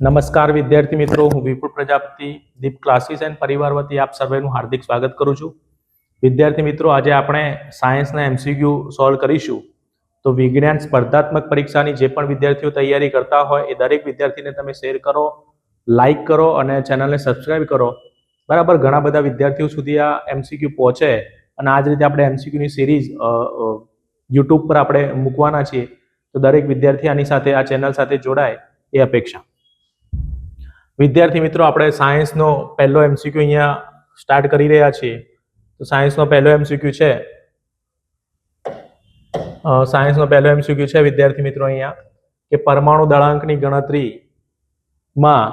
નમસ્કાર વિદ્યાર્થી મિત્રો, હું વિપુલ પ્રજાપતિ દીપ ક્લાસીસ એન્ડ પરિવાર વતી આપ સર્વેનું હાર્દિક સ્વાગત કરું છું. વિદ્યાર્થી મિત્રો, આજે આપણે સાયન્સના એમસીક્યુ સોલ્વ કરીશું. તો વિજ્ઞાન સ્પર્ધાત્મક પરીક્ષાની જે પણ વિદ્યાર્થીઓ તૈયારી કરતા હોય એ દરેક વિદ્યાર્થીને તમે શેર કરો, લાઈક કરો અને ચેનલને સબસ્ક્રાઇબ કરો. બરાબર, ઘણા બધા વિદ્યાર્થીઓ સુધી આ એમસીક્યુ પહોંચે અને આ જ રીતે આપણે એમસીક્યુની સિરીઝ યુટ્યુબ પર આપણે મૂકવાના છીએ. તો દરેક વિદ્યાર્થી આની સાથે આ ચેનલ સાથે જોડાય એ અપેક્ષા. વિદ્યાર્થી મિત્રો, આપણે સાયન્સનો પહેલો એમસીક્યુ અહીંયા સ્ટાર્ટ કરી રહ્યા છીએ. તો સાયન્સનો પહેલો એમસીક્યુ છે વિદ્યાર્થી મિત્રો અહીંયા કે પરમાણુ દળાંકની ગણતરીમાં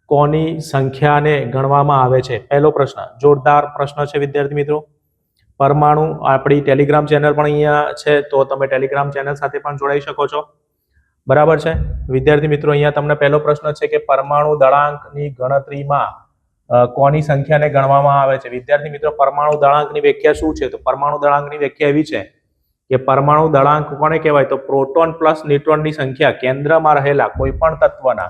કોની સંખ્યાને ગણવામાં આવે છે. પહેલો પ્રશ્ન જોરદાર પ્રશ્ન છે વિદ્યાર્થી મિત્રો. પરમાણુ આપણી ટેલિગ્રામ ચેનલ પણ અહીંયા છે, તો તમે ટેલિગ્રામ ચેનલ સાથે પણ જોડાઈ શકો છો. બરાબર છે વિદ્યાર્થી મિત્રો, અહીંયા તમને પહેલો પ્રશ્ન છે કે પરમાણુ દળાંકની ગણતરીમાં કોની સંખ્યાને ગણવામાં આવે છે. વિદ્યાર્થી મિત્રો, પરમાણુ દળાંકની વ્યાખ્યા શું છે? તો પરમાણુ દળાંકની વ્યાખ્યા એવી છે કે પરમાણુ દળાંક કોને કહેવાય? તો પ્રોટોન પ્લસ ન્યુટ્રોનની સંખ્યા કેન્દ્રમાં રહેલા કોઈપણ તત્વના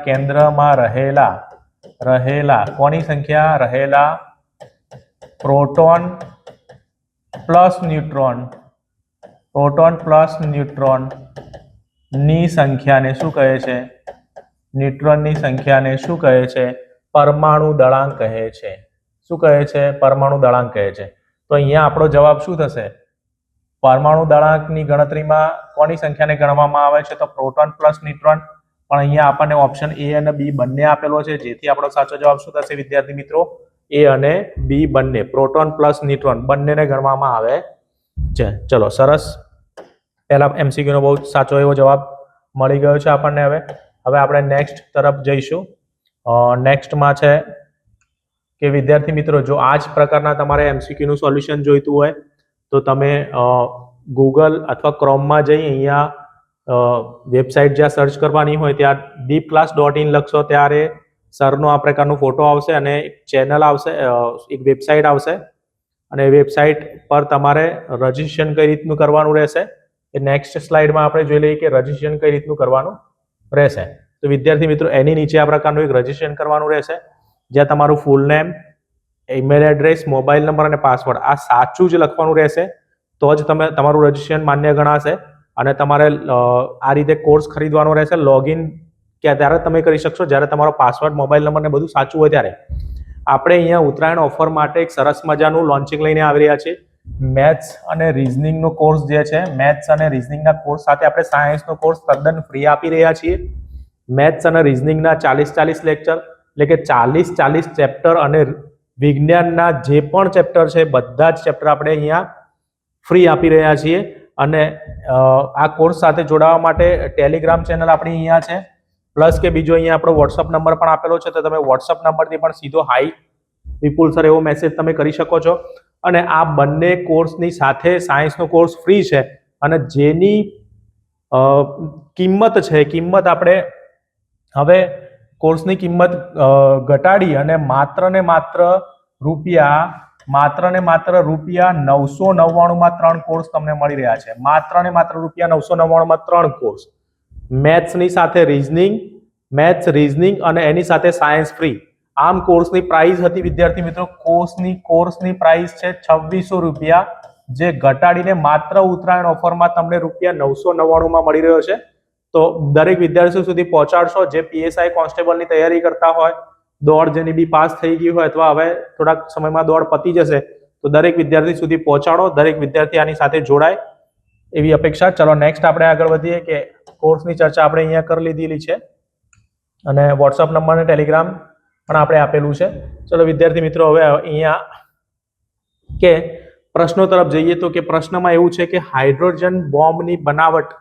કેન્દ્રમાં રહેલા કોની સંખ્યા? રહેલા પ્રોટોન પ્લસ ન્યુટ્રોન ની સંખ્યાને શું કહે છે? ન્યુટ્રોનની સંખ્યાને શું કહે છે? પરમાણુ દળાંક કહે છે. શું કહે છે? પરમાણુ દળાંક કહે છે. તો અહીંયા આપણો જવાબ શું થશે? પરમાણુ દળાંકની ગણતરીમાં કોની સંખ્યાને ગણવામાં આવે છે? તો પ્રોટોન પ્લસ ન્યુટ્રોન. પણ અહીંયા આપણને ઓપ્શન એ અને બી બંને આપેલો છે, જેથી આપણો સાચો જવાબ શું થશે વિદ્યાર્થી મિત્રો? એ અને બી બંને, પ્રોટોન પ્લસ ન્યુટ્રોન બંનેને ગણવામાં આવે છે. ચલો સરસ, પહેલા એમસીક્યુ નો બહુ સાચો એવો જવાબ મળી ગયો છે આપણને. હવે આપણે નેક્સ્ટ તરફ જઈશું. નેક્સ્ટમાં છે કે વિદ્યાર્થી મિત્રો, જો આ જ પ્રકારના તમારે એમસીક્યુ નું સોલ્યુશન જોઈતું હોય તો તમે ગૂગલ અથવા ક્રોમમાં જઈ અહીંયા વેબસાઇટ જ્યાં સર્ચ કરવાની હોય ત્યાં deepclass.in લખશો ત્યારે સરનો આ પ્રકારનો ફોટો આવશે અને એક ચેનલ આવશે, એક વેબસાઇટ આવશે અને વેબસાઇટ પર તમારે રજીસ્ટ્રેશન કઈ રીતનું કરવાનું રહેશે એ નેક્સ્ટ સ્લાઇડમાં આપણે જોઈ લઈએ કે રજીસ્ટ્રેશન કઈ રીતનું કરવાનું રહેશે. તો વિદ્યાર્થી મિત્રો, એની નીચે આ પ્રકારનું એક રજીસ્ટ્રેશન કરવાનું રહેશે, જ્યાં તમારું ફૂલ name, email address, mobile number અને પાસવર્ડ આ સાચું જ લખવાનું રહેશે. તો જ તમારું રજીસ્ટ્રેશન માન્ય ગણાશે અને તમારે આ રીતે કોર્સ ખરીદવાનો રહેશે. લોગિન ત્યારે તમે કરી શકશો જ્યારે તમારો પાસવર્ડ, મોબાઈલ નંબર ને બધું સાચું હોય ત્યારે. આપણે અહીંયા ઉત્તરાયણ ઓફર માટે એક સરસ મજાનું લોન્ચિંગ લઈને આવી રહ્યા છીએ. મેથ્સ અને રિઝનિંગનો કોર્સ જે છે, મેથ્સ અને રિઝનિંગના કોર્સ સાથે આપણે સાયન્સનો કોર્સ તદ્દન ફ્રી આપી રહ્યા છીએ. મેથ્સ અને રિઝનિંગના 40 લેક્ચર, એટલે કે 40 ચેપ્ટર અને વિજ્ઞાનના જે પણ ચેપ્ટર છે બધા જ ચેપ્ટર આપણે અહીંયા ફ્રી આપી રહ્યા છીએ. અને આ કોર્સ સાથે જોડાવા માટે ટેલિગ્રામ ચેનલ આપણી અહીંયા છે, પ્લસ કે બીજો અહીંયા આપણો વોટ્સઅપ નંબર પણ આપેલો છે. તો તમે વોટ્સઅપ નંબરથી પણ સીધો હાઈ વિપુલ સર એવો મેસેજ તમે કરી શકો છો. અને આ બંને કોર્સની સાથે સાયન્સનો કોર્સ ફ્રી છે અને જેની કિંમત આપણે હવે કોર્સની કિંમત ઘટાડી અને માત્ર ને માત્ર રૂપિયા 999 3 કોર્સ તમને મળી રહ્યા છે. માત્ર ને માત્ર રૂપિયા 999 3 કોર્સ, મેથ્સની સાથે રિઝનિંગ અને એની સાથે સાયન્સ ફ્રી. આમ કોર્સની પ્રાઇસ હતી વિદ્યાર્થી મિત્રો, કોર્સની પ્રાઇસ છે 2600 રૂપિયા, જે ઘટાડીને માત્ર ઉત્તરાયણ ઓફરમાં તમને રૂપિયા 999 માં મળી રહ્યો છે. તો દરેક વિદ્યાર્થીઓ સુધી પહોંચાડશો જે પીએસઆઈ કોન્સ્ટેબલની તૈયારી કરતા હોય, દોડ જેની બી પાસ થઈ ગઈ હોય અથવા હવે થોડાક સમયમાં દોડ પતી જશે, તો દરેક વિદ્યાર્થી સુધી પહોંચાડો, દરેક વિદ્યાર્થી આની સાથે જોડાય એવી અપેક્ષા. ચલો નેક્સ્ટ આપણે આગળ વધીએ કે કોર્સની ચર્ચા આપણે અહીંયા કરી લીધેલી છે અને વોટ્સઅપ નંબર અને ટેલિગ્રામ પણ આપણે આપેલું છે. ચલો વિદ્યાર્થી મિત્રો, હવે અહીંયા કે પ્રશ્નો તરફ જઈએ. તો કે પ્રશ્નમાં એવું છે કે હાઇડ્રોજન બોમ્બની બનાવટ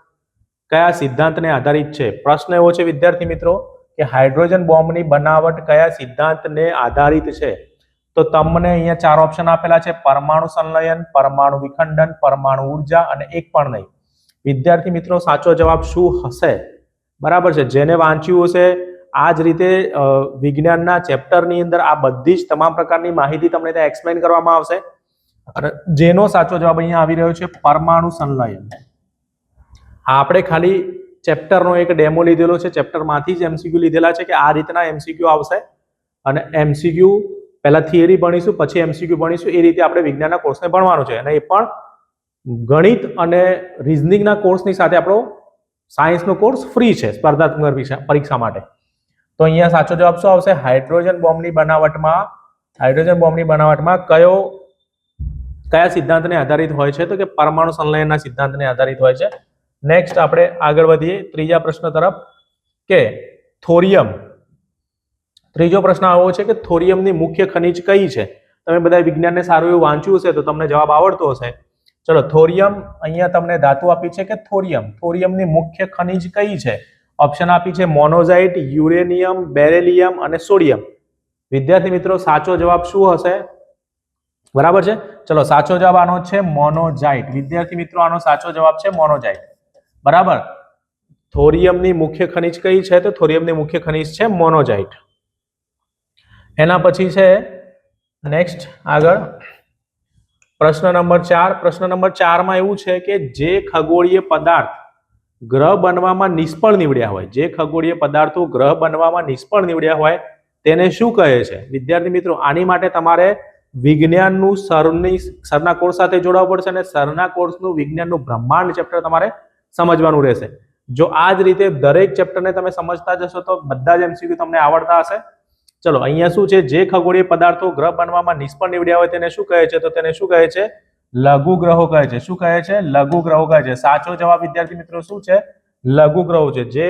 કયા સિદ્ધાંતને આધારિત છે? પ્રશ્ન એવો છે વિદ્યાર્થી મિત્રો કે હાઇડ્રોજન બોમ્બની બનાવટ કયા સિદ્ધાંતને આધારિત છે? તો તમને અહીંયા 4 ઓપ્શન આપેલા છે: પરમાણુ સંલયન, પરમાણુ વિખંડન, પરમાણુ ઉર્જા અને એક પણ નહીં. વિદ્યાર્થી મિત્રો, સાચો જવાબ શું હશે? બરાબર છે, જેને વાંચ્યું હશે આ જ રીતે વિજ્ઞાનના ચેપ્ટરની અંદર આ બધી જ તમામ પ્રકારની માહિતી તમને ત્યાં એક્સપ્લેન કરવામાં આવશે અને જેનો સાચો જવાબ અહીંયા આવી રહ્યો છે પરમાણુ સંલયન. આપણે ખાલી ચેપ્ટરનો એક ડેમો લીધેલો છે, ચેપ્ટરમાંથી જ એમસીક્યુ લીધેલા છે કે આ રીતના એમસીક્યુ આવશે અને એમસીક્યુ પહેલા થિયરી ભણીશું પછી એમસીક્યુ ભણીશું. એ રીતે આપણે વિજ્ઞાનના કોર્સને ભણવાનું છે અને એ પણ ગણિત અને રીઝનિંગના કોર્સની સાથે આપણો સાયન્સનો કોર્સ ફ્રી છે સ્પર્ધાત્મક પરીક્ષા માટે. તો અહીંયા સાચો જવાબ શું આવશે? હાઇડ્રોજન બોમ્બની બનાવટમાં કયા સિદ્ધાંતને આધારિત હોય છે? તો કે પરમાણુ સંલયનના સિદ્ધાંતને આધારિત હોય છે. નેક્સ્ટ આપણે આગળ વધીએ ત્રીજા પ્રશ્ન તરફ કે થોરિયમ. ત્રીજો પ્રશ્ન આવો છે કે થોરિયમની મુખ્ય ખનિજ કઈ છે? તમે બધા વિજ્ઞાનને સારું એવું વાંચ્યું હશે તો તમને જવાબ આવડતો હશે. ચલો, થોરિયમ, અહીંયા તમને ધાતુ આપી છે કે થોરિયમની મુખ્ય ખનિજ કઈ છે? ઓપ્શન આપી છે મોનોઝાઇટ, યુરેનિયમ, બેરેલિયમ અને સોડિયમ. વિદ્યાર્થી મિત્રો સાચો જવાબ શું હશે? બરાબર છે, ચલો સાચો જવાબ આનો છે મોનોઝાઇટ. વિદ્યાર્થી મિત્રો આનો સાચો જવાબ છે મોનોઝાઇટ. બરાબર. થોરિયમની મુખ્ય ખનિજ કઈ છે? તો થોરિયમની મુખ્ય ખનિજ છે મોનોઝાઇટ. એના પછી છે નેક્સ્ટ આગળ પ્રશ્ન નંબર 4. પ્રશ્ન નંબર 4 માં એવું છે કે જે ખગોળીય પદાર્થ ગ્રહ બનવામાં નિષ્ફળ નીવડ્યા હોય, જે ખગોળીય પદાર્થો ગ્રહ બનવામાં નિષ્ફળ નીવડ્યા હોય તેને શું કહે છે? વિદ્યાર્થી મિત્રો આની માટે તમારે વિજ્ઞાનનું સરના કોર્સ સાથે જોડાવવું પડશે અને સરના કોર્સનું વિજ્ઞાનનું બ્રહ્માંડ ચેપ્ટર તમારે સમજવાનું રહેશે. જો આ જ રીતે દરેક ચેપ્ટરને તમે સમજતા જશો તો બધા જ એમસીક્યુ તમને આવડતા હશે. ચલો, અહીંયા શું છે? જે ખગોળીય પદાર્થો ગ્રહ બનવામાં નિષ્ફળ નીવડ્યા હોય તેને શું કહે છે? તો તેને શું કહે છે? લઘુ ગ્રહો કહે છે. શું કહે છે? લઘુ ગ્રહો કહે છે. સાચો જવાબ વિદ્યાર્થી મિત્રો શું છે? લઘુ ગ્રહો છે. જે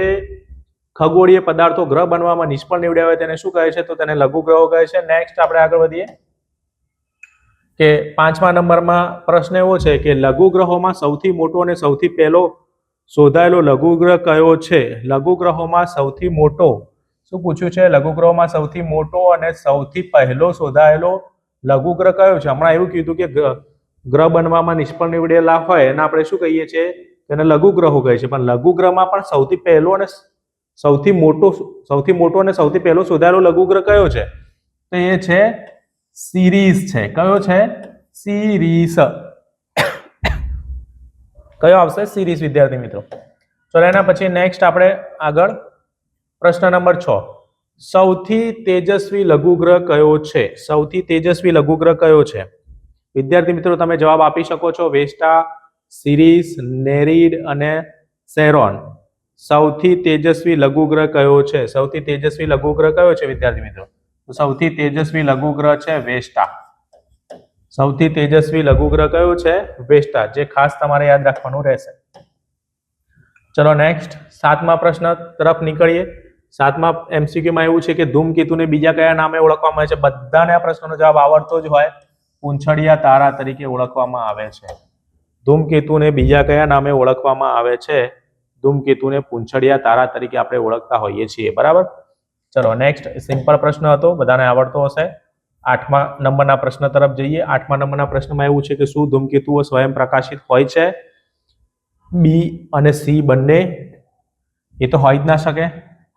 ખગોળીય પદાર્થો ગ્રહ બનવામાં નિષ્ફળ નીવડ્યા હોય તેને શું કહે છે? તો તેને લઘુ ગ્રહો કહે છે. નેક્સ્ટ આપણે આગળ વધીએ કે 5મા નંબરમાં પ્રશ્ન એવો છે કે લઘુ ગ્રહોમાં સૌથી મોટો અને સૌથી પહેલો શોધાયેલો લઘુ ગ્રહ કયો છે? લઘુ ગ્રહોમાં સૌથી મોટો શું પૂછ્યું છે? લઘુ ગ્રહોમાં સૌથી મોટો અને સૌથી પહેલો શોધાયેલો લઘુ ગ્રહ કયો છે? હમણાં એવું કીધું કે ગ્રહ બનવામાં નિષ્ફળ નીવડેલા હોય એને આપણે શું કહીએ છીએ? તેને લઘુ ગ્રહો કહે છે. પણ લઘુ ગ્રહમાં પણ સૌથી પહેલો અને સૌથી મોટો અને સૌથી પહેલો શોધાયેલો લઘુ ગ્રહ કયો છે? તો એ છે સિરીસ છે. કયો છે? સિરીસ. કયો આવશે? સિરીસ. વિદ્યાર્થી મિત્રો ચલો એના પછી નેક્સ્ટ આપણે આગળ પ્રશ્ન નંબર 6. સૌથી તેજસ્વી લઘુગ્રહ કયો છે? સૌથી તેજસ્વી લઘુગ્રહ કયો છે? વિદ્યાર્થી મિત્રો તમે જવાબ આપી શકો છો. વેસ્ટા, સિરીસ, નેરીડ અને સેરોન. સૌથી તેજસ્વી લઘુગ્રહ કયો છે? સૌથી તેજસ્વી લઘુગ્રહ કયો છે વિદ્યાર્થી મિત્રો? સૌથી તેજસ્વી લઘુગ્રહ છે વેસ્ટા. સૌથી તેજસ્વી લઘુગ્રહ કયો છે? વેસ્ટા. જે ખાસ તમારે યાદ રાખવાનું રહેશે. ચલો નેક્સ્ટ 7મા પ્રશ્ન તરફ નીકળીએ. 7મા એમસીક્યુમાં એવું છે કે ધૂમકેતુને બીજા કયા નામે ઓળખવામાં આવે છે? બધાને આ પ્રશ્નનો જવાબ આવડતો જ હોય. પૂંછડિયા તારા તરીકે ઓળખવામાં આવે છે. ધૂમકેતુને બીજા કયા નામે ઓળખવામાં આવે છે? ધૂમકેતુને પૂંછડિયા તારા તરીકે આપણે ઓળખતા હોઈએ છીએ. બરાબર. ચલો નેક્સ્ટ સિમ્પલ પ્રશ્ન હતો, બધાને આવડતો હશે. 8મા નંબરના પ્રશ્ન તરફ જઈએ. 8મા નંબરના પ્રશ્નમાં એવું છે કે શું ધૂમકેતુઓ સ્વયં પ્રકાશિત હોય છે? બી અને સી બંને. એ તો હોય જ ના શકે.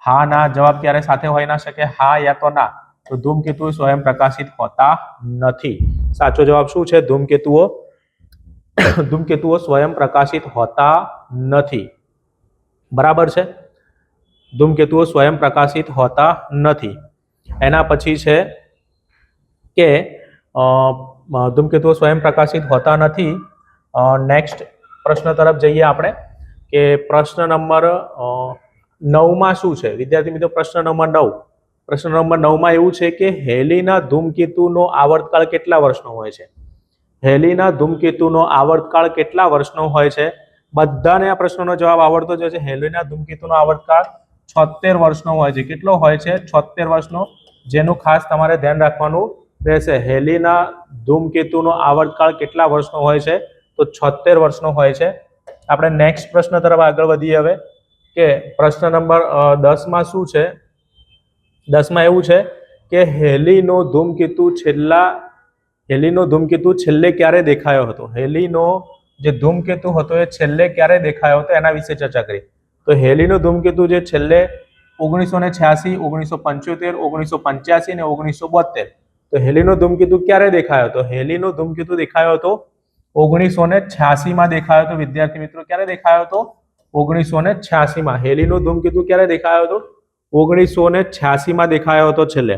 હા ના જવાબ ક્યારે સાથે હોય ના શકે. હા યા તો ના. તો ધૂમકેતુઓ સ્વયં પ્રકાશિત હોતા નથી. સાચો જવાબ શું છે? ધૂમકેતુઓ સ્વયં પ્રકાશિત હોતા નથી. બરાબર છે. ધૂમકેતુઓ સ્વયં પ્રકાશિત હોતા નથી. એના પછી છે કે ધૂમકેતુઓ સ્વયં પ્રકાશિત હોતા નથી. નેક્સ્ટ પ્રશ્ન તરફ જઈએ આપણે કે પ્રશ્ન નંબર 9માં શું છે? વિદ્યાર્થી મિત્રો પ્રશ્ન નંબર 9. પ્રશ્ન નંબર 9માં એવું છે કે હેલીના ધૂમકેતુનો આવર્તકાળ કેટલા વર્ષનો હોય છે? હેલીના ધૂમકેતુનો આવર્તકાળ કેટલા વર્ષનો હોય છે? બધાને આ પ્રશ્નનો જવાબ આવડતો જ હશે. હેલીના ધૂમકેતુનો આવર્તકાળ 76 વર્ષનો હોય છે. કેટલો હોય છે? 76 વર્ષનો. જેનું ખાસ તમારે ધ્યાન રાખવાનું રહેશે. હેલીના ધૂમકેતુનો આવર્તકાળ કેટલા વર્ષનો હોય છે? તો 76 વર્ષનો હોય છે. આપણે નેક્સ્ટ પ્રશ્ન તરફ આગળ વધીએ હવે કે પ્રશ્ન નંબર 10માં શું છે? 10માં એવું છે કે હેલીનો ધૂમકેતુ છેલ્લે ક્યારે દેખાયો હતો? હેલીનો જે ધૂમકેતુ હતો એ છેલ્લે ક્યારે દેખાયો હતો એના વિશે ચર્ચા કરી. તો હેલીનો ધૂમકેતુ જે છેલ્લે 1986, 1975, 1985 અને 1972 તો હેલીનો ધૂમકેતુ ક્યારે દેખાયો હતો? હેલીનો ધૂમકેતુ દેખાયો હતો 1986 માં દેખાયો હતો વિદ્યાર્થી મિત્રો. ક્યારે દેખાયો હતો? 1986 માં. હેલીનો ધૂમકેતુ ક્યારે દેખાયો હતો? 1986 માં દેખાયો હતો છેલ્લે.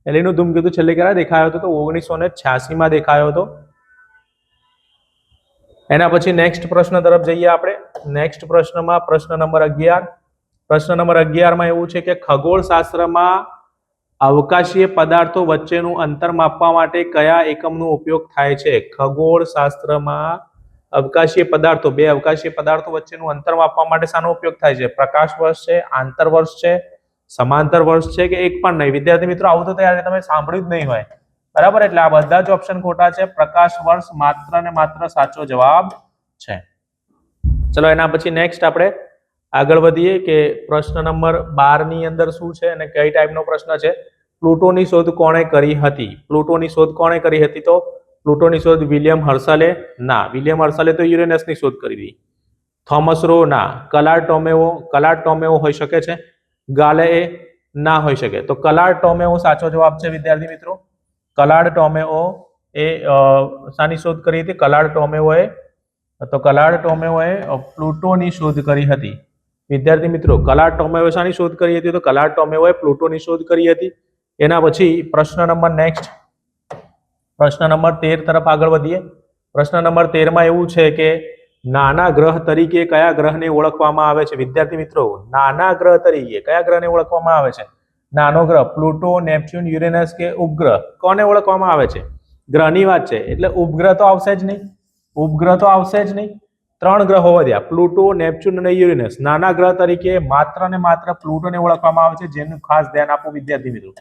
હેલીનો ધૂમકેતુ છેલ્લે ક્યારે દેખાયો હતો? તો 1986 માં દેખાયો હતો. એના પછી નેક્સ્ટ પ્રશ્ન તરફ જઈએ આપણે. નેક્સ્ટ પ્રશ્નમાં પ્રશ્ન નંબર 11. પ્રશ્ન નંબર 11 માં એવું છે કે ખગોળશાસ્ત્રમાં અવકાશીય પદાર્થો વચ્ચેનું અંતર માપવા માટે કયા એકમનો ઉપયોગ થાય છે? ખગોળશાસ્ત્રમાં અવકાશીય પદાર્થો, બે અવકાશીય પદાર્થો વચ્ચેનું અંતર માપવા માટે શાનો ઉપયોગ થાય છે? પ્રકાશ વર્ષ છે, આંતર વર્ષ છે, સમાંતર વર્ષ છે કે એક પણ નહીં? વિદ્યાર્થી મિત્રો આવું તો ત્યારે તમે સાંભળ્યું જ નહીં હોય, બરાબર? એટલે આ બધા જ ઓપ્શન ખોટા છે. પ્રકાશ વર્ષ માત્ર ને માત્ર સાચો જવાબ છે. ચલો એના પછી નેક્સ્ટ આપણે આગળ વધીએ કે પ્રશ્ન નંબર 12 ની અંદર શું છે અને કઈ ટાઈપનો પ્રશ્ન છે? પ્લુટોની શોધ કોણે કરી હતી? પ્લુટોની શોધ કોણે કરી હતી? તો પ્લુટોની શોધ વિલિયમ હર્શલે? ના, વિલિયમ હર્શલે તો યુરેનસની શોધ કરી હતી. Thomas Roe? ના. કલાર્ડ ટોમેઓ? કલાર્ડ ટોમેઓ હોઈ શકે છે. ગાલેએ? ના હોઈ શકે. તો કલાર્ડ ટોમેઓ સાચો જવાબ છે વિદ્યાર્થી મિત્રો. કલાર્ડ ટોમેઓ એ શાની શોધ કરી હતી? કલાર્ડ ટોમેઓએ પ્લુટોની શોધ કરી હતી. વિદ્યાર્થી મિત્રો કલાર્ડ ટોમેઓએ શાની શોધ કરી હતી? તો કલાર્ડ ટોમેઓએ પ્લુટોની શોધ કરી હતી. એના પછી પ્રશ્ન નંબર નેક્સ્ટ પ્રશ્ન નંબર 13 તરફ આગળ વધીએ. પ્રશ્ન નંબર 13 માં એવું છે કે નાના ગ્રહ તરીકે કયા ગ્રહને ઓળખવામાં આવે છે? વિદ્યાર્થી મિત્રો નાના ગ્રહ તરીકે કયા ગ્રહને ઓળખવામાં આવે છે? નાનો ગ્રહ પ્લુટો, નેપચ્યુન, યુરેનસ કે ઉપગ્રહ? કોને ઓળખવામાં આવે છે? ગ્રહની વાત છે એટલે ઉપગ્રહ તો આવશે જ નહીં. ઉપગ્રહ તો આવશે જ નહીં. 3 ગ્રહો વધ્યા, પ્લુટો, નેપચ્યુન અને યુરેનસ. નાના ગ્રહ તરીકે માત્ર ને માત્ર પ્લુટોને ઓળખવામાં આવે છે, જેનું ખાસ ધ્યાન આપવું વિદ્યાર્થી મિત્રો.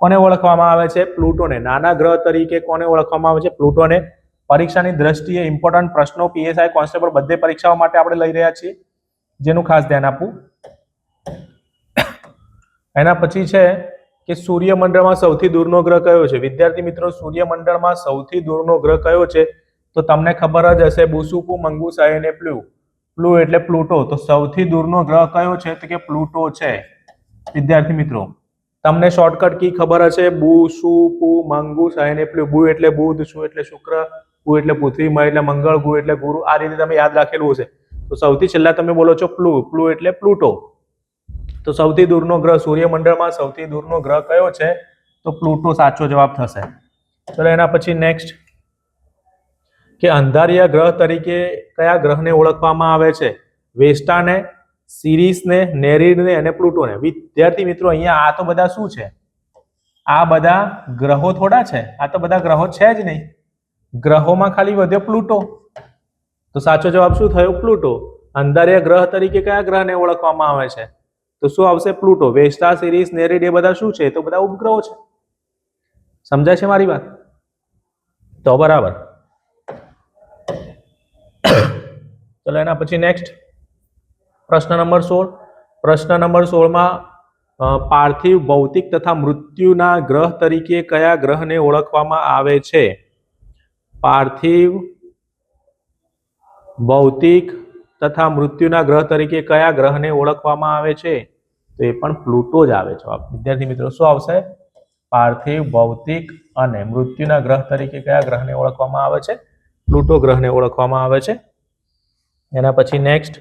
કોને ઓળખવામાં આવે છે? પ્લુટોને. નાના ગ્રહ તરીકે કોને ઓળખવામાં આવે છે? પ્લુટોને. પરીક્ષાની દ્રષ્ટિએ ઇમ્પોર્ટન્ટ પ્રશ્નો પીએસઆઈ કોન્સ્ટેબલ બધે પરીક્ષાઓ માટે આપણે લઈ રહ્યા છીએ, જેનું ખાસ ધ્યાન આપવું. એના પછી છે કે સૂર્યમંડળમાં સૌથી દૂરનો ગ્રહ કયો છે? વિદ્યાર્થી મિત્રો સૂર્યમંડળમાં સૌથી દૂરનો ગ્રહ કયો છે? તો તમને ખબર જ હશે, બુસુકુ, મંગુસાઈ અને પ્લુ. પ્લુ એટલે પ્લુટો. તો સૌથી દૂરનો ગ્રહ કયો છે? તો કે પ્લુટો છે વિદ્યાર્થી મિત્રો. તમને શોર્ટકટ કી ખબર હશે, બુ, સુ, પુ, મંગુ, સાય ને પ્લુ. બુ એટલે બુધ, સુ એટલે શુક્ર, પુ એટલે પૃથ્વી, મ એટલે મંગળ, ગુ એટલે ગુરુ. આ રીતે તમે યાદ રાખેલું હશે. તો સૌથી છેલ્લા તમે બોલો છો પ્લુ. પ્લુ એટલે પ્લુટો. તો સૌથી દૂરનો ગ્રહ, સૂર્યમંડળમાં સૌથી દૂરનો ગ્રહ કયો છે? તો પ્લુટો સાચો જવાબ થશે. ચલો એના પછી નેક્સ્ટ કે અંધારિયા ગ્રહ તરીકે કયા ગ્રહને ઓળખવામાં આવે છે? વેસ્ટાને, સિરિસને, નેરીડને અને પ્લુટોને. વિદ્યાર્થી મિત્રો અહીંયા આ તો બધા શું છે? આ બધા ગ્રહો થોડા છે. આ તો બધા ગ્રહો છે જ નહીં. ગ્રહોમાં ખાલી વધ્યો પ્લુટો. તો સાચો જવાબ શું થયો? પ્લુટો. અંધારિયા ગ્રહ તરીકે કયા ગ્રહને ઓળખવામાં આવે છે? તો શું આવશે? પ્લુટો. વેસ્ટા, સિરિસ, નેરીડ એ બધા શું છે? તો બધા ઉપગ્રહો છે. સમજાય છે મારી વાત? તો બરાબર. ચલો એના પછી નેક્સ્ટ પ્રશ્ન નંબર 16. પ્રશ્ન નંબર 16 માં પાર્થિવ, ભૌતિક તથા મૃત્યુના ગ્રહ તરીકે કયા ગ્રહને ઓળખવામાં આવે છે? પાર્થિવ, ભૌતિક તથા મૃત્યુના ગ્રહ તરીકે કયા ગ્રહને ઓળખવામાં આવે છે? તો એ પણ પ્લુટો જ આવે છે. વિદ્યાર્થી મિત્રો શું આવશે? પાર્થિવ, ભૌતિક અને મૃત્યુના ગ્રહ તરીકે કયા ગ્રહને ઓળખવામાં આવે છે? પ્લુટો ગ્રહને ઓળખવામાં આવે છે. એના પછી નેક્સ્ટ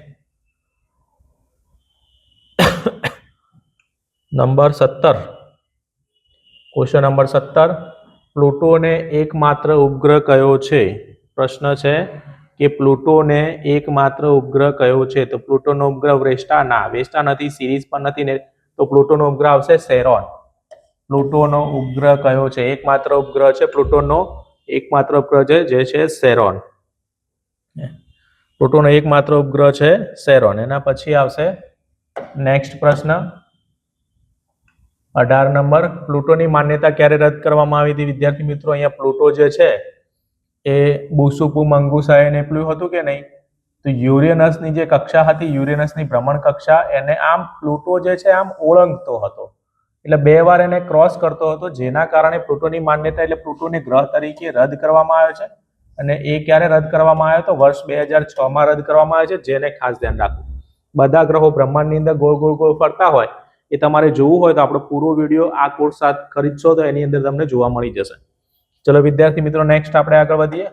નંબર 17. Question number 17. પ્લુટોને એકમાત્ર ઉપગ્રહ કયો છે? પ્રશ્ન છે કે પ્લુટોને એકમાત્ર ઉપગ્રહ કયો છે? તો પ્લુટોનો ઉપગ્રહ વેસ્ટા? ના, વેસ્ટા નથી, સિરીઝ પણ નથી ને. તો પ્લુટોનો ઉપગ્રહ આવશે સેરોન. પ્લુટોનો ઉપગ્રહ કયો છે? એકમાત્ર ઉપગ્રહ છે પ્લુટોનો. એકમાત્ર ઉપગ્રહ છે જે છે સેરોન. પ્લુટોનો એકમાત્ર ઉપગ્રહ છે સેરોન. એના પછી આવશે નેક્સ્ટ પ્રશ્ન 18 નંબર. પ્લુટોની માન્યતા ક્યારે રદ કરવામાં આવી હતી? વિદ્યાર્થી મિત્રો અહીંયા પ્લુટો જે છે એ બુસુપુ, મંગુસાઈ અને પ્લુ હતું કે નહીં? તો યુરેનસની જે કક્ષા હતી, યુરેનસની ભ્રમણ કક્ષા, એને આમ પ્લુટો જે છે આમ ઓળંગતો હતો. એટલે 2 વાર એને ક્રોસ કરતો હતો, જેના કારણે પ્લુટોની માન્યતા એટલે પ્લુટોને ગ્રહ તરીકે રદ કરવામાં આવે છે. અને એ ક્યારે રદ કરવામાં આવ્યો? તો વર્ષ 2006 માં રદ કરવામાં આવે છે, જેને ખાસ ધ્યાન રાખવું. બધા ગ્રહો બ્રહ્માંડની અંદર ગોળ ગોળ ગોળ ફરતા હોય એ તમારે જોવું હોય તો આપણો પૂરો વિડીયો આ કોર્સ સાથે ખરીદશો તો એની અંદર તમને જોવા મળી જશે. ચલો વિદ્યાર્થી મિત્રો, નેક્સ્ટ આપણે આગળ વધીએ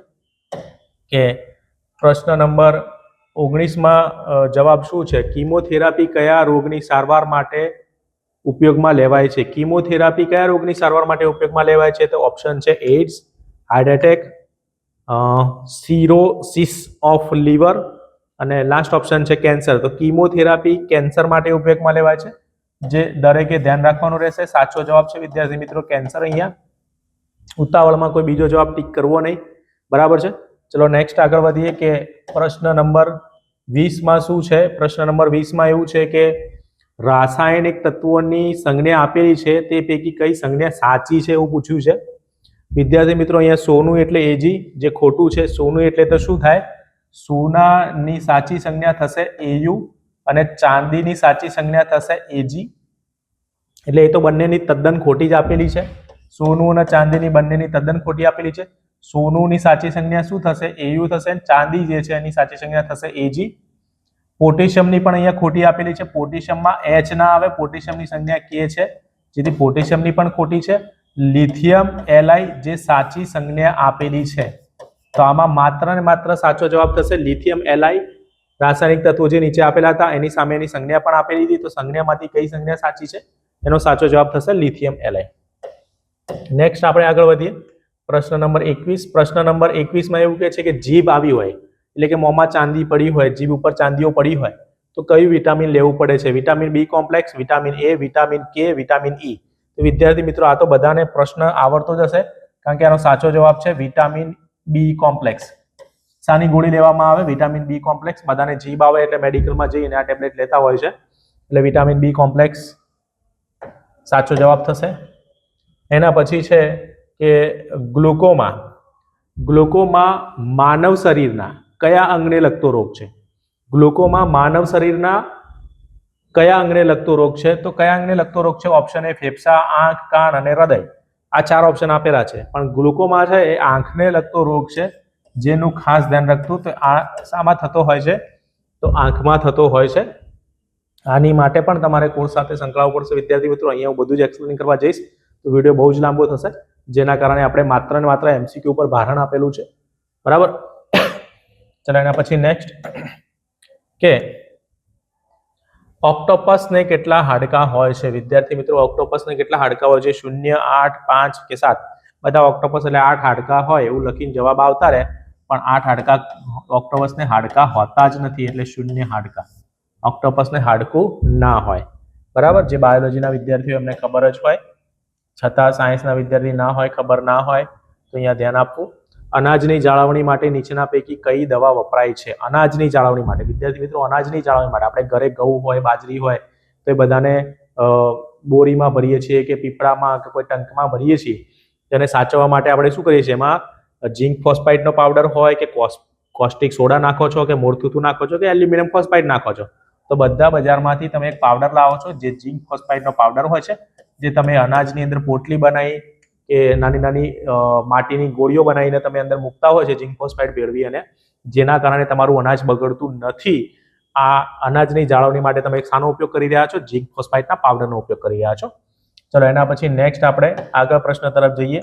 કે પ્રશ્ન નંબર 19માં જવાબ શું છે? કીમોથેરાપી કયા રોગની સારવાર માટે ઉપયોગમાં લેવાય છે? કીમોથેરાપી કયા રોગની સારવાર માટે ઉપયોગમાં લેવાય છે? તો ઓપ્શન છે AIDS, heart attack, cirrhosis of liver અને લાસ્ટ ઓપ્શન છે કેન્સર. તો કીમોથેરાપી કેન્સર માટે ઉપયોગમાં લેવાય છે, જે દરેકે ધ્યાન રાખવાનું રહેશે. સાચો જવાબ છે વિદ્યાર્થી મિત્રો કેન્સર. અહીંયા ઉતાવળમાં કોઈ બીજો જવાબ ટીક કરવો નહીં, બરાબર છે. ચલો નેક્સ્ટ આગળ વધીએ કે પ્રશ્ન નંબર 20માં શું છે? પ્રશ્ન નંબર 20માં એવું છે કે રાસાયણિક તત્વોની સંજ્ઞા આપેલી છે, તે પૈકી કઈ સંજ્ઞા સાચી છે એવું પૂછ્યું છે. વિદ્યાર્થી મિત્રો, અહીંયા સોનું એટલે એજી, જે ખોટું છે. સોનું એટલે તો શું થાય? સોનાની સાચી સંજ્ઞા થશે એયુ અને ચાંદીની સાચી સંજ્ઞા થશે એજી. એટલે એ તો બંનેની તદ્દન ખોટી જ આપેલી છે. સોનું અને ચાંદીની બંનેની તદ્દન ખોટી આપેલી છે. સોનુની સાચી સંજ્ઞા શું થશે? એયુ થશે. ચાંદી જે છે એની સાચી સંજ્ઞા થશે એજી. પોટેશિયમની પણ અહીંયા ખોટી આપેલી છે. પોટેશિયમમાં એચ ના આવે, પોટેશિયમની સંજ્ઞા કે છે, જેથી પોટેશિયમની પણ ખોટી છે. લિથિયમ એલાઈ જે સાચી સંજ્ઞા આપેલી છે. તો આમાં માત્ર ને માત્ર સાચો જવાબ થશે લિથિયમ એલાઈ. રાસાયણિક તત્વો જે નીચે આપેલા હતા એની સામેની સંજ્ઞા પણ આપેલી હતી, તો સંજ્ઞામાંથી કઈ સંજ્ઞા સાચી છે? એનો સાચો જવાબ થશે લિથિયમ એલાઈ. નેક્સ્ટ આપણે આગળ વધીએ પ્રશ્ન નંબર 21. પ્રશ્ન નંબર 21માં એવું કહે છે કે જીભ આવી હોય, એટલે કે મોંમાં ચાંદી પડી હોય, જીભ ઉપર ચાંદીઓ પડી હોય, તો કયું વિટામિન લેવું પડે છે? Vitamin B complex, vitamin A, vitamin K, vitamin E. તો વિદ્યાર્થી મિત્રો, આ તો બધાને પ્રશ્ન આવડતો જ હશે, કારણ કે આનો સાચો જવાબ છે વિટામિન બી કોમ્પ્લેક્સ. શાની ગોળી લેવામાં આવે? Vitamin B complex. બધાને જીભ આવે એટલે મેડિકલમાં જઈને આ ટેબ્લેટ લેતા હોય છે, એટલે વિટામિન બી કોમ્પ્લેક્સ સાચો જવાબ થશે. એના પછી છે કે ગ્લુકોમા. ગ્લુકોમા માનવ શરીરના કયા અંગને લગતો રોગ છે? ગ્લુકોમા માનવ શરીરના કયા અંગને લગતો રોગ છે? તો કયા અંગને લગતો રોગ છે? ઓપ્શન એ ફેફસા, આંખ, કાન અને હૃદય. આ 4 ઓપ્શન આપેલા છે, પણ ગ્લુકોમા છે એ આંખને લગતો રોગ છે, જેનું ખાસ ધ્યાન રાખવું. તો આ શામાં થતો હોય છે? તો આંખમાં થતો હોય છે. આની માટે પણ તમારે કોર્સ સાથે સંકળાવવું પડશે વિદ્યાર્થી મિત્રો. અહીંયા હું બધું જ એક્સપ્લેન કરવા જઈશ તો વિડીયો બહુ જ લાંબો થશે, જેના કારણે આપણે માત્ર ને માત્ર એમસીક્યુ ઉપર ભારણ આપેલું છે, બરાબર. ચલો એના પછી નેક્સ્ટ કે ઓક્ટોપસને કેટલા હાડકાં હોય છે? વિદ્યાર્થી મિત્રો, ઓક્ટોપસને કેટલા હાડકાં હોય છે? 0, 8, 5 કે 7? બધા ઓક્ટોપસ એટલે 8 હાડકાં હોય એવું લખીને જવાબ આવતા રહે, પણ 8 હાડકાં ઓક્ટોપસને હાડકાં હોતા જ નથી, એટલે 0 હાડકાં. ઓક્ટોપસને હાડકું ના હોય, બરાબર. જે બાયોલોજીના વિદ્યાર્થીઓ એમને ખબર જ હોય, છતાં સાયન્સના વિદ્યાર્થી ના હોય, ખબર ના હોય, તો અહીંયા ધ્યાન આપવું. અનાજની જાળવણી માટે નીચેના પૈકી કઈ દવા વપરાય છે? અનાજની જાળવણી માટે વિદ્યાર્થી મિત્રો, અનાજની જાળવણી માટે આપણે ઘરે ઘઉં હોય, બાજરી હોય, તો એ બધાને બોરીમાં ભરીએ છીએ કે પીપળામાં કે કોઈ ટંકમાં ભરીએ છીએ. તેને સાચવવા માટે આપણે શું કરીએ છીએ? એમાં ઝીંક ફોસ્ફાઇડનો પાવડર હોય કે કોસ્ટિક સોડા નાખો છો કે મોરથૂથું નાખો છો કે એલ્યુમિનિયમ ફોસ્ફાઇડ નાખો છો, તો બધા બજારમાંથી તમે એક પાવડર લાવો છો જે ઝીંક ફોસ્ફાઇડનો પાવડર હોય છે, જે તમે અનાજની અંદર પોટલી બનાવી કે નાની નાની માટીની ગોળીઓ બનાવીને તમે અંદર મૂકતા હોય છે ઝીંક ફોસ્ફાઇડ ભેળવી, અને જેના કારણે તમારું અનાજ બગડતું નથી. આ અનાજની જાળવણી માટે તમે એક શાનો ઉપયોગ કરી રહ્યા છો? ઝીંક ફોસ્ફાઇડના પાવડરનો ઉપયોગ કરી રહ્યા છો. ચલો એના પછી નેક્સ્ટ આપણે આગળ પ્રશ્ન તરફ જઈએ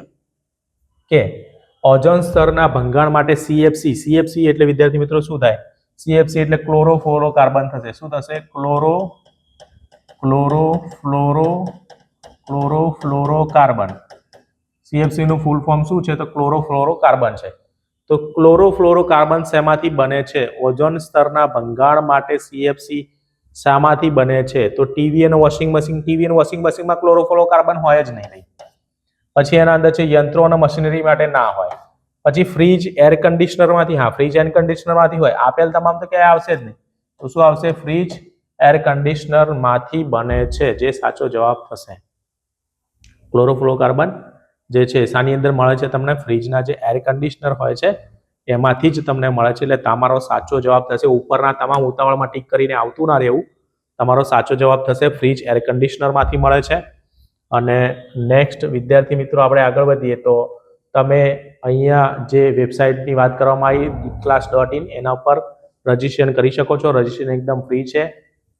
કે ઓઝોન સ્તરના ભંગાણ માટે CFC. CFC એટલે વિદ્યાર્થી મિત્રો શું થાય? CFC એટલે ક્લોરોફ્લોરોકાર્બન થશે. શું થશે? ક્લોરોફ્લોરોકાર્બન. CFC નું ફૂલ ફોર્મ શું છે? તો ક્લોરોફ્લોરોકાર્બન છે. તો ક્લોરોફ્લોરોકાર્બન શેમાંથી બને છે? ઓઝોન સ્તરના ભંગાણ માટે CFC શામાંથી બને છે? તો ટીવી અને વોશિંગ મશીન. ટીવી અને વોશિંગ મશીનમાં ક્લોરોફ્લોરોકાર્બન હોય જ નહીં. પછી એના અંદર છે યંત્રો અને મશીનરી માટે ના હોય. પછી ફ્રીજ, એર કન્ડિશનરમાંથી, હા ફ્રીજ એર કન્ડિશનરમાંથી હોય. આપેલ તમામ તો ક્યાંય આવશે જ નહીં, તો શું આવશે? ફ્રીજ એર કન્ડિશનરમાંથી બને છે, જે સાચો જવાબ થશે. ક્લોરોફ્લોરોકાર્બન જે છે શાની અંદર મળે છે? તમને ફ્રીજના જે એર કન્ડિશનર હોય છે એમાંથી જ તમને મળે છે, એટલે તમારો સાચો જવાબ થશે. ઉપરના તમામ ઉતાવળમાં ટીક કરીને આવતું ના રહેવું. તમારો સાચો જવાબ થશે ફ્રીજ એર કન્ડિશનરમાંથી મળે છે. અને નેક્સ્ટ વિદ્યાર્થી મિત્રો આપણે આગળ વધીએ તો તમે અહીંયા જે વેબસાઇટની વાત કરવામાં આવી DeepClass.in, એના ઉપર રજીસ્ટ્રેશન કરી શકો છો. રજીસ્ટ્રેશન એકદમ ફ્રી છે.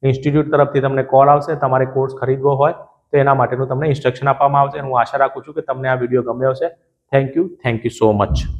ઇન્સ્ટિટ્યૂટ તરફથી તમને કોલ આવશે. તમારે કોર્સ ખરીદવો હોય તો એના માટેનું તમને ઇન્સ્ટ્રક્શન આપવામાં આવશે. હું આશા રાખું છું કે તમને આ વિડીયો ગમ્યો હશે. Thank you so much.